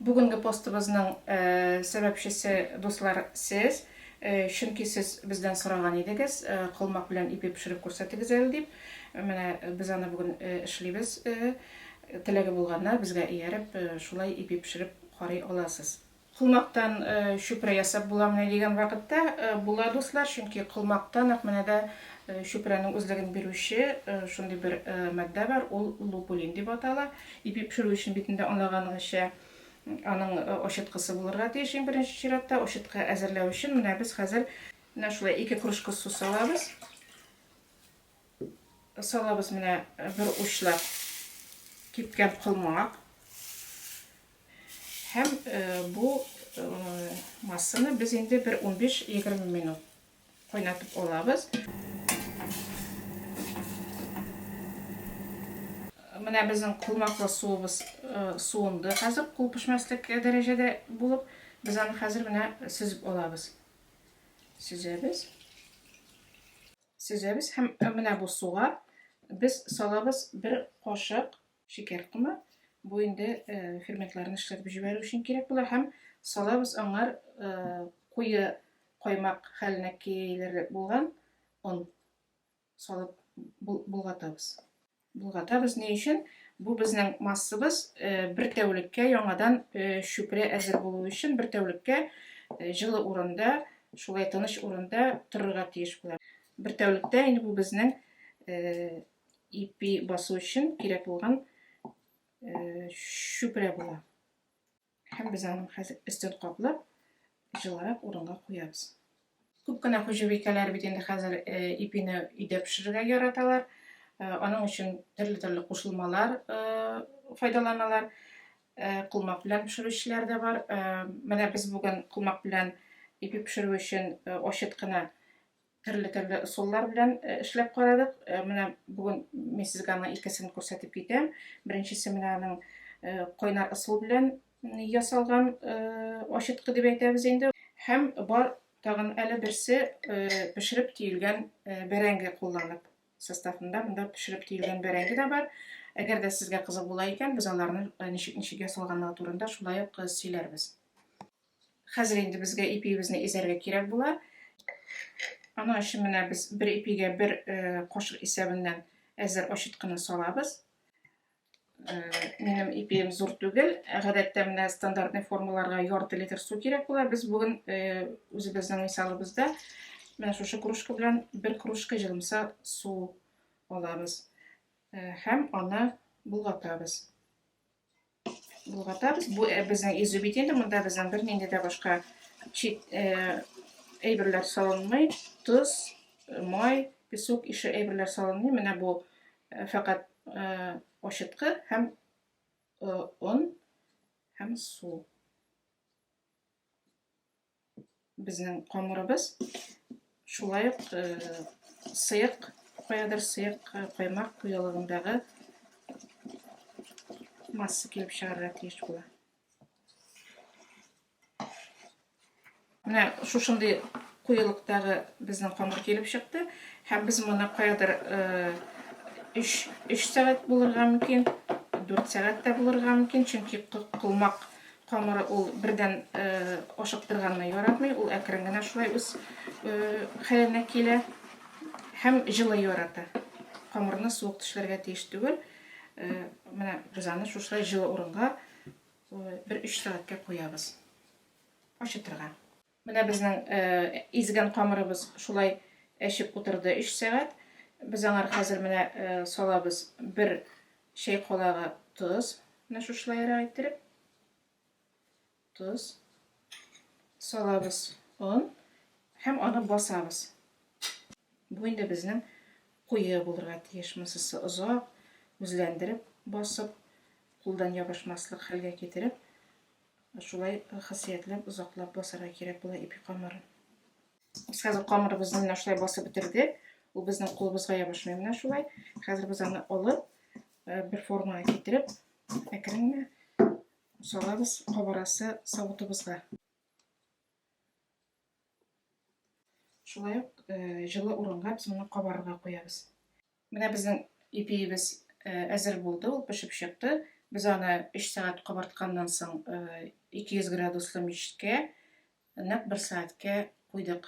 Бүгінгі постыбызның сәбәпшісі достар сіз, чөнки сіз бізден сұраған едіңіз, қолмақ белән ипи пішіріп күрсәтегез әле дип. Менә без аны бүген эшлибез. Теләге булганнар безгә ияреп, шулай ипи пішіріп карый аласыз. Қолмақтан шүпрә ясап буламы дигән вакытта була дуслар, чөнки қолмақтан менә дә шүпрәнең үзлеген бирүче шундый бер матдә бар, ул лупулин дип атала. Ипи пішерү өчен битендә аңлаганыңызча аның ошыткысы булырга тиеш беренче чиратта. Ошытка әзерләү өчен менә без хәзер менә шулай 2 кружка су салабыз. Салабыз менә бер учлап кипкән кылмак. Һәм бу массаны без инде бер 15-20 минут кайнатып алабыз. Менә безнең кылмаклы суыбыз суынды. Хәзер кул пешмәслек дәрәҗәдә булып, без аны хәзер менә сөзеп алабыз. Сөзәбез һәм менә бу суга без салабыз бер кашык шикәр комы. Бу инде ферментларны эшләтеп җибәрү өчен кирәк була һәм салабыз аңар куе каймак хәленә килерлек булган он салып булгатабыз. Булгатабыз ни өчен? Бу безнең массыбыз бер тәүлеккә яңадан шүпрә әзер булу өчен бер тәүлеккә җылы урында, шулай тыныч урында торырга тиеш була. Бер тәүлектә инде бу безнең ипи басу өчен кирәк булган шүпрә була. Һәм без аны хәзер өстен каплап, җылырак урынга куябыз. Күп кенә хуҗабикәләр бит инде хәзер ипине өйдә пешерергә яраталар. Аның өчен төрле кушылмалар файдаланалар. Кылмак белән пешерүчеләр дә бар. Менә без бүген кылмак белән ипи пешерү өчен ошытканы төрле ысуллар белән эшләп карадык. Менә бүген мин сезгә аның икесен күрсәтеп китәм. Беренчесе менә аның кайнар ысул белән ясалган ошытқы дип әйтәбез инде. Һәм бар тагын әле берсе пешереп тиелгән бәрәңге кулланып. Составында монда пешереп тиелгән бәрәңге дә бар. Әгәр дә сезгә кызык була икән, biz аларны ничек ясалганлыгы турында шулай ук сөйләрбез. Хәзер инде безгә ипибезне изәргә кирәк була. Аның өчен менә без бер ипигә бер кашык исәбеннән әзер ошыткыны салабыз. Минем ипием зур түгел. Гадәттә менә стандартный формаларга ярты литр су кирәк була. Без бүген үзебезнең мисалыбызда менә шушы кружка белән бер кружка җылымса су алабыз. Һәм аны булгатабыз. Бу безнең изү бит инде, монда безнең бернинди дә башка әйберләр салынмый. Туз, май, песок ише әйберләр салынмый. Менә бу фақат ошыткы һәм он һәм су. Безнең камырыбыз шулай ук сыек, каядыр сыек каймак куелыгындагы масса килеп чыгарга тиеш була. Менә шушындый куелыктагы безнең камыр килеп чыкты. Һәм без моны каядыр 3 сәгать булырга мөмкин, 4 сәгать тә булырга мөмкин, чөнки кылмак камыры ул бердән ашыктырганны яратмый, ул әкрен генә шулай үз хәленә килә һәм җылы ярата. Камырны суык тешләргә тиеш түгел. Менә без аны шулай җылы урынга бер 3 сәгатькә куябыз. Ашытырга. Менә безнең изгән камырыбыз шулай әчеп утырды 3 сәгать. Без аңар хәзер менә салабыз бер чәй калагы туз. Менә шулай иттереп туз салабыз он һәм аны басабыз. Бу инде безнең куе булырга тиеш, мисысы озак үзләндереп басып, кулдан ябышмаслык хәлгә китереп, шулай хәсиятләп озаклап басарга кирәк була ипи камырын. Без хәзер камырыбызны менә шулай басып бетердек. Ул безнең кулыбызга ябышмый менә шулай. Хәзер без аны алып, бер формага китереп, әкрен генә салабыз кабарасы савытыбызга. Шулай ук җылы урынга без моны кабарырга куябыз. Менә безнең ипиебез әзер булды, ул пешеп чыкты. Без аны 3 сәгать кабартканнан соң 200 градуслы мичкә нәкъ 1 сәгатькә куйдык.